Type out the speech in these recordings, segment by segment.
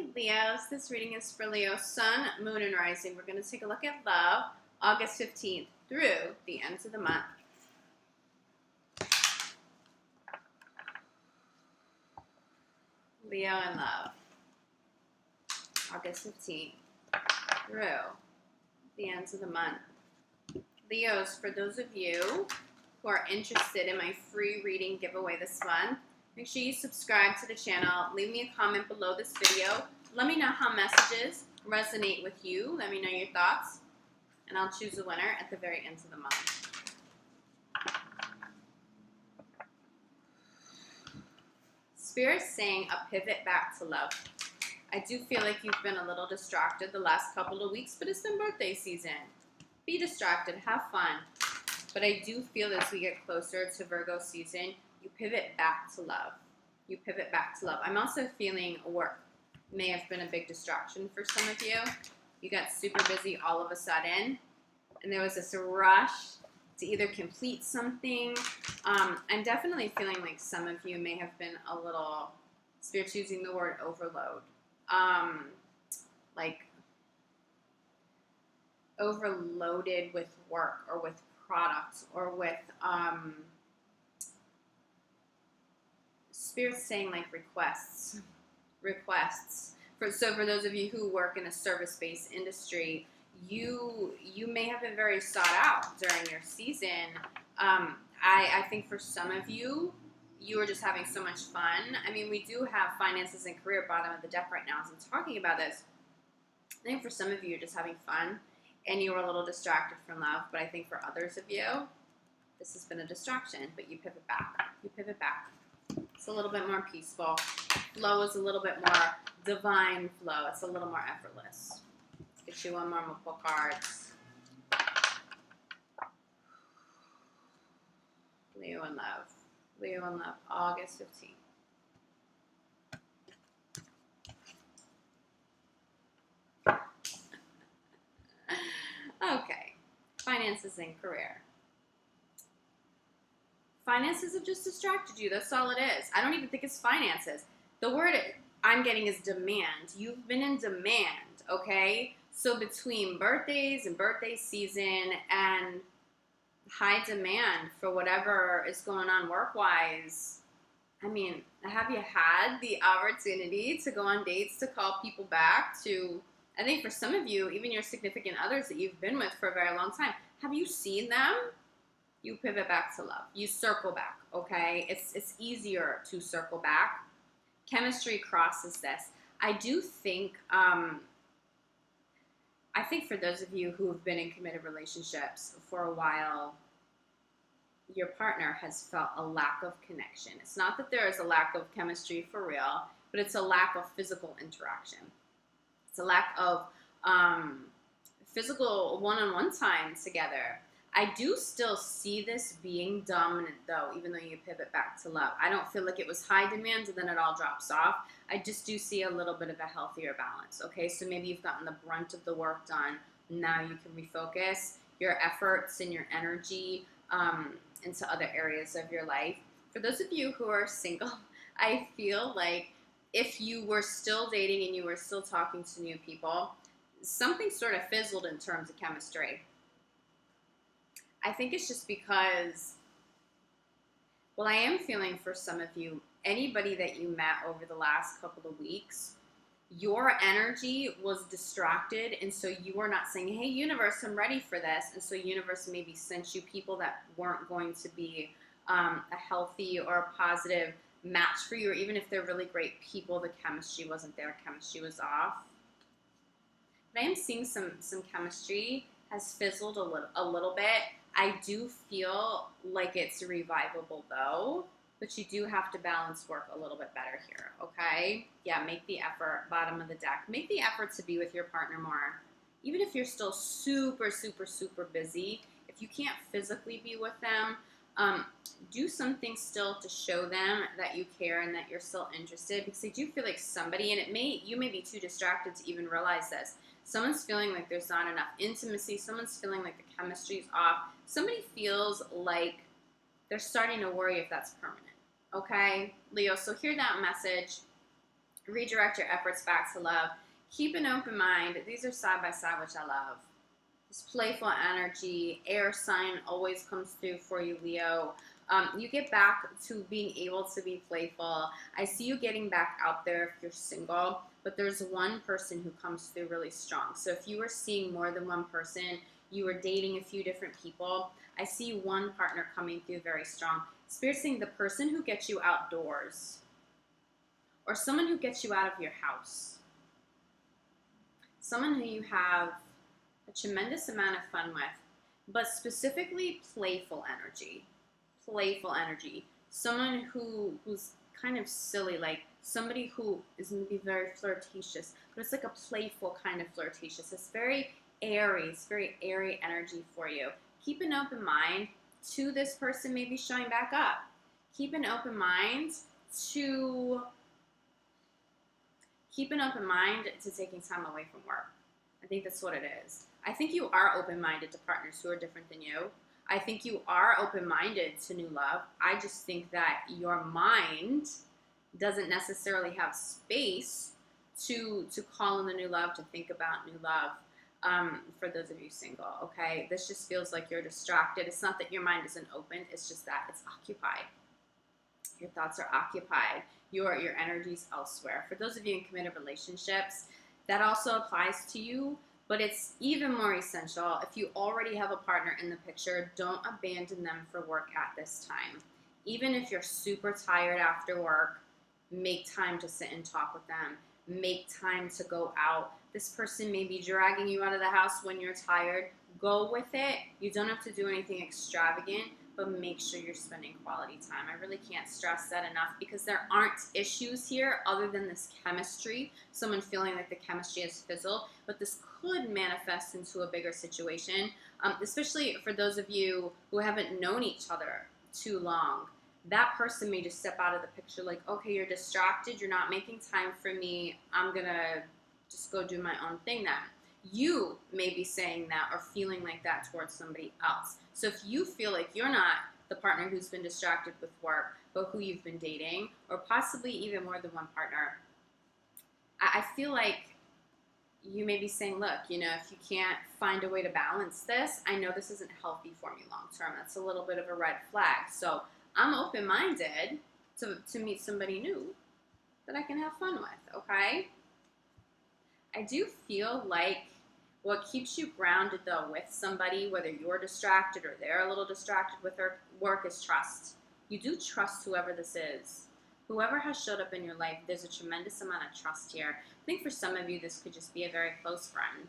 Hey Leos, this reading is for Leo, Sun, Moon, and Rising. We're going to take a look at love, August 15th through the end of the month. Leo and love, August 15th through the end of the month. Leos, for those of you who are interested in my free reading giveaway this month, make sure you subscribe to the channel. Leave me a comment below this video. Let me know how messages resonate with you. Let me know your thoughts, and I'll choose a winner at the very end of the month. Spirit's saying a pivot back to love. I do feel like you've been a little distracted the last couple of weeks, but it's been birthday season. Be distracted, have fun. But I do feel as we get closer to Virgo season, you pivot back to love. You pivot back to love. I'm also feeling work may have been a big distraction for some of you. You got super busy all of a sudden, and there was this rush to either complete something. I'm definitely feeling like some of you may have been a little, Spirit's using the word overload. Like overloaded with work or with products or with, Spirit's saying like requests. So for those of you who work in a service-based industry, you may have been very sought out during your season. I think for some of you, you are just having so much fun. I mean, we do have finances and career bottom of the deck right now as I'm talking about this. I think for some of you, you're just having fun and you were a little distracted from love. But I think for others of you, this has been a distraction, but you pivot back. You pivot back. It's a little bit more peaceful. Flow is a little bit more divine flow. It's a little more effortless. Get you one more multiple cards. Leo in love. Leo in love, August 15th. Okay. Finances and career. Finances have just distracted you. That's all it is. I don't even think it's finances. The word I'm getting is demand. You've been in demand, okay? So between birthdays and birthday season and high demand for whatever is going on work-wise, I mean, have you had the opportunity to go on dates, to call people back, to, I think for some of you, even your significant others that you've been with for a very long time, have you seen them? You pivot back to love. You circle back, okay? It's easier to circle back. Chemistry crosses this. I do think, I think for those of you who have been in committed relationships for a while, your partner has felt a lack of connection. It's not that there is a lack of chemistry for real, but it's a lack of physical interaction. It's a lack of physical one-on-one time together. I do still see this being dominant, though, even though you pivot back to love. I don't feel like it was high demand and then it all drops off. I just do see a little bit of a healthier balance, okay? So maybe you've gotten the brunt of the work done. Now you can refocus your efforts and your energy into other areas of your life. For those of you who are single, I feel like if you were still dating and you were still talking to new people, something sort of fizzled in terms of chemistry. I think it's just because, well, I am feeling for some of you, anybody that you met over the last couple of weeks, your energy was distracted, and so you were not saying, hey, universe, I'm ready for this. And so universe maybe sent you people that weren't going to be a healthy or a positive match for you, or even if they're really great people, the chemistry wasn't there, chemistry was off. But I am seeing some chemistry has fizzled a little bit. I do feel like it's revivable, though, but you do have to balance work a little bit better here, okay? Yeah, make the effort, bottom of the deck. Make the effort to be with your partner more. Even if you're still super, super, super busy, if you can't physically be with them, do something still to show them that you care and that you're still interested, because I do feel like somebody, and you may be too distracted to even realize this, someone's feeling like there's not enough intimacy, someone's feeling like the chemistry's off, somebody feels like they're starting to worry if that's permanent, okay? Leo, so hear that message. Redirect your efforts back to love. Keep an open mind. These are side by side, which I love. This playful energy, air sign always comes through for you, Leo. You get back to being able to be playful. I see you getting back out there if you're single, but there's one person who comes through really strong. So if you were seeing more than one person, you were dating a few different people, I see one partner coming through very strong. Spirit's saying the person who gets you outdoors, or someone who gets you out of your house, someone who you have a tremendous amount of fun with, but specifically playful energy. Playful energy. Someone who's kind of silly, like somebody who is maybe very flirtatious, but it's like a playful kind of flirtatious. It's very airy. It's very airy energy for you. Keep an open mind to this person maybe showing back up. Keep an open mind to taking time away from work. I think that's what it is. I think you are open-minded to partners who are different than you. I think you are open-minded to new love. I just think that your mind doesn't necessarily have space to call in the new love, to think about new love. For those of you single, okay? This just feels like you're distracted. It's not that your mind isn't open. It's just that it's occupied. Your thoughts are occupied. Your energy's elsewhere. For those of you in committed relationships, that also applies to you, but it's even more essential. If you already have a partner in the picture, don't abandon them for work at this time. Even if you're super tired after work, make time to sit and talk with them. Make time to go out. This person may be dragging you out of the house when you're tired. Go with it. You don't have to do anything extravagant, but make sure you're spending quality time. I really can't stress that enough, because there aren't issues here other than this chemistry, someone feeling like the chemistry has fizzled, but this could manifest into a bigger situation, especially for those of you who haven't known each other too long. That person may just step out of the picture like, okay, you're distracted, you're not making time for me, I'm gonna just go do my own thing then. You may be saying that or feeling like that towards somebody else. So if you feel like you're not the partner who's been distracted with work, but who you've been dating, or possibly even more than one partner, I feel like you may be saying, look, if you can't find a way to balance this, I know this isn't healthy for me long term. That's a little bit of a red flag. So I'm open-minded to meet somebody new that I can have fun with, okay? I do feel like what keeps you grounded, though, with somebody, whether you're distracted or they're a little distracted with their work, is trust. You do trust whoever this is. Whoever has showed up in your life, there's a tremendous amount of trust here. I think for some of you, this could just be a very close friend.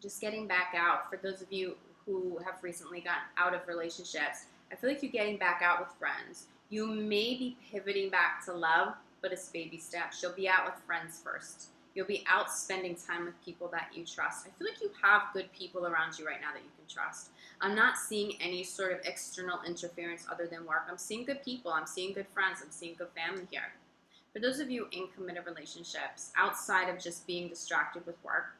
Just getting back out. For those of you who have recently gotten out of relationships, I feel like you're getting back out with friends. You may be pivoting back to love, but it's baby steps. You'll be out with friends first. You'll be out spending time with people that you trust. I feel like you have good people around you right now that you can trust. I'm not seeing any sort of external interference other than work. I'm seeing good people. I'm seeing good friends. I'm seeing good family here. For those of you in committed relationships, outside of just being distracted with work,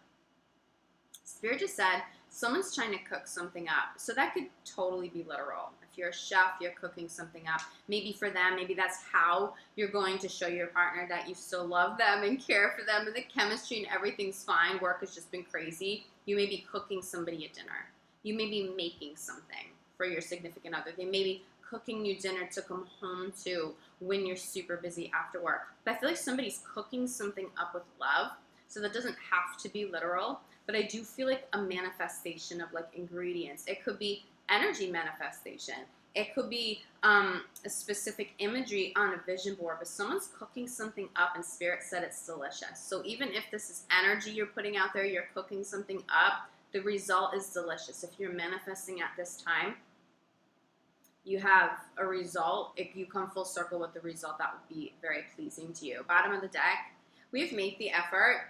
Spirit just said someone's trying to cook something up. So that could totally be literal. If you're a chef, you're cooking something up. Maybe for them, maybe that's how you're going to show your partner that you still love them and care for them and the chemistry and everything's fine. Work has just been crazy. You may be cooking somebody a dinner. You may be making something for your significant other. They may be cooking you dinner to come home to when you're super busy after work. But I feel like somebody's cooking something up with love. So that doesn't have to be literal. But I do feel like a manifestation of like ingredients. It could be energy manifestation. It could be a specific imagery on a vision board, but someone's cooking something up and Spirit said it's delicious. So even if this is energy you're putting out there, you're cooking something up, the result is delicious. If you're manifesting at this time, you have a result. If you come full circle with the result, that would be very pleasing to you. Bottom of the deck, we've made the effort.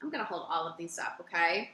I'm going to hold all of these up, okay?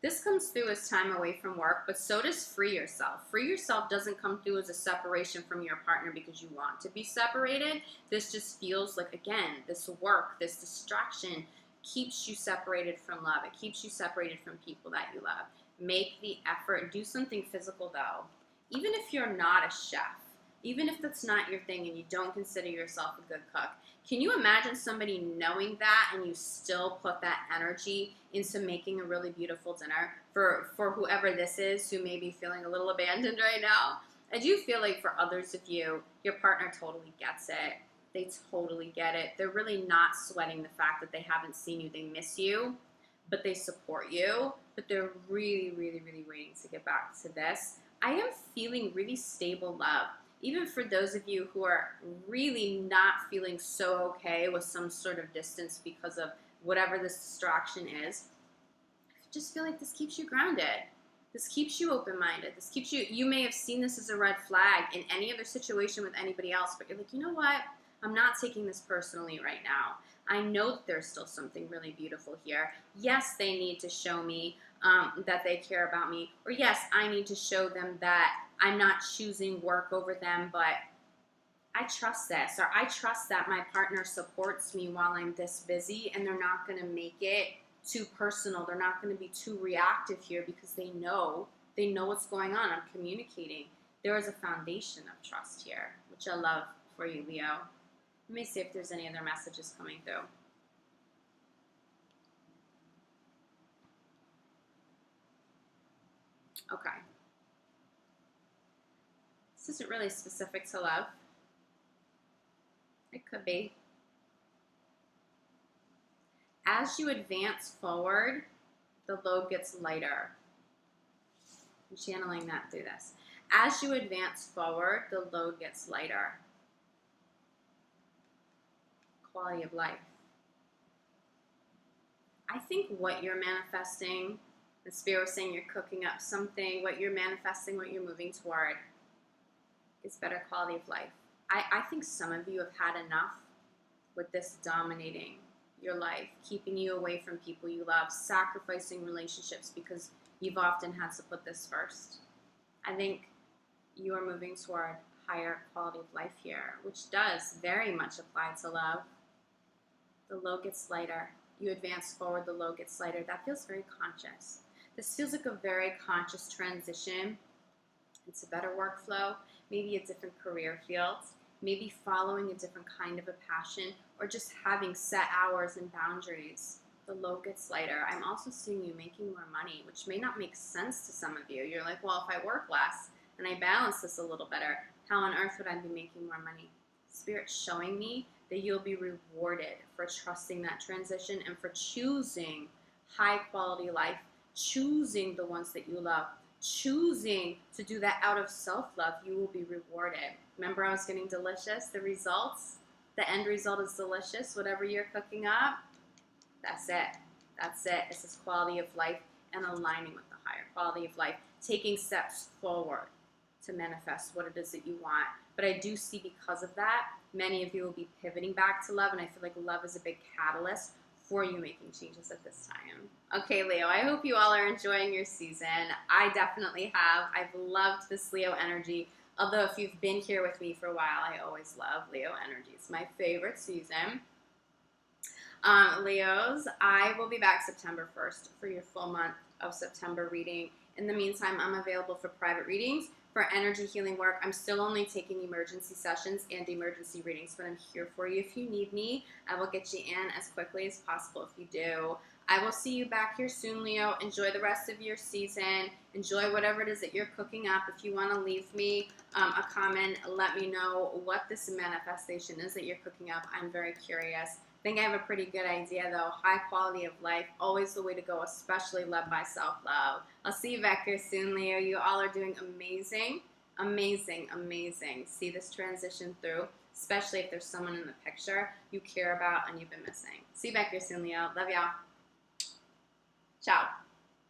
This comes through as time away from work, but so does free yourself. Free yourself doesn't come through as a separation from your partner because you want to be separated. This just feels like, again, this work, this distraction keeps you separated from love. It keeps you separated from people that you love. Make the effort. Do something physical, though. Even if you're not a chef, Even if that's not your thing and you don't consider yourself a good cook. Can you imagine somebody knowing that and you still put that energy into making a really beautiful dinner for whoever this is who may be feeling a little abandoned right now? I do feel like for others of you, your partner totally gets it. They totally get it. They're really not sweating the fact that they haven't seen you. They miss you, but they support you. But they're really, really, really waiting to get back to this. I am feeling really stable love. Even for those of you who are really not feeling so okay with some sort of distance because of whatever this distraction is, I just feel like this keeps you grounded. This keeps you open-minded. This keeps you, you may have seen this as a red flag in any other situation with anybody else, but you're like, you know what? I'm not taking this personally right now. I know that there's still something really beautiful here. Yes, they need to show me that they care about me. Or yes, I need to show them that I'm not choosing work over them, but I trust this. Or I trust that my partner supports me while I'm this busy, and they're not going to make it too personal. They're not going to be too reactive here because they know what's going on. I'm communicating. There is a foundation of trust here, which I love for you, Leo. Let me see if there's any other messages coming through. Okay. This isn't really specific to love. It could be. As you advance forward, the load gets lighter. I'm channeling that through this. As you advance forward, the load gets lighter. Quality of life. I think what you're manifesting, the spirit was saying you're cooking up something, what you're manifesting, what you're moving toward is better quality of life. I think some of you have had enough with this dominating your life, keeping you away from people you love, sacrificing relationships because you've often had to put this first. I think you are moving toward higher quality of life here, which does very much apply to love. The load gets lighter. You advance forward, the load gets lighter. That feels very conscious. This feels like a very conscious transition. It's a better workflow, maybe a different career field, maybe following a different kind of a passion, or just having set hours and boundaries. The load gets lighter. I'm also seeing you making more money, which may not make sense to some of you. You're like, well, if I work less and I balance this a little better, how on earth would I be making more money? Spirit's showing me that you'll be rewarded for trusting that transition and for choosing high quality life, choosing the ones that you love, choosing to do that out of self-love. You will be rewarded. Remember, I was getting delicious. The results, the end result is delicious. Whatever you're cooking up, that's it. That's it. This is quality of life and aligning with the higher quality of life, taking steps forward to manifest what it is that you want. But I do see, because of that, many of you will be pivoting back to love, and I feel like love is a big catalyst for you making changes at this time. Okay, Leo, I hope you all are enjoying your season. I definitely have. I've loved this Leo energy. Although if you've been here with me for a while, I always love Leo energy. It's my favorite season. Leos, I will be back September 1st for your full month of September reading. In the meantime, I'm available for private readings. For energy healing work, I'm still only taking emergency sessions and emergency readings, but I'm here for you if you need me. I will get you in as quickly as possible if you do. I will see you back here soon, Leo. Enjoy the rest of your season. Enjoy whatever it is that you're cooking up. If you want to leave me a comment, let me know what this manifestation is that you're cooking up. I'm very curious. I think I have a pretty good idea, though. High quality of life, always the way to go, especially led by self-love. I'll see you back here soon, Leo. You all are doing amazing, amazing, amazing. See this transition through, especially if there's someone in the picture you care about and you've been missing. See you back here soon, Leo. Love y'all. Ciao.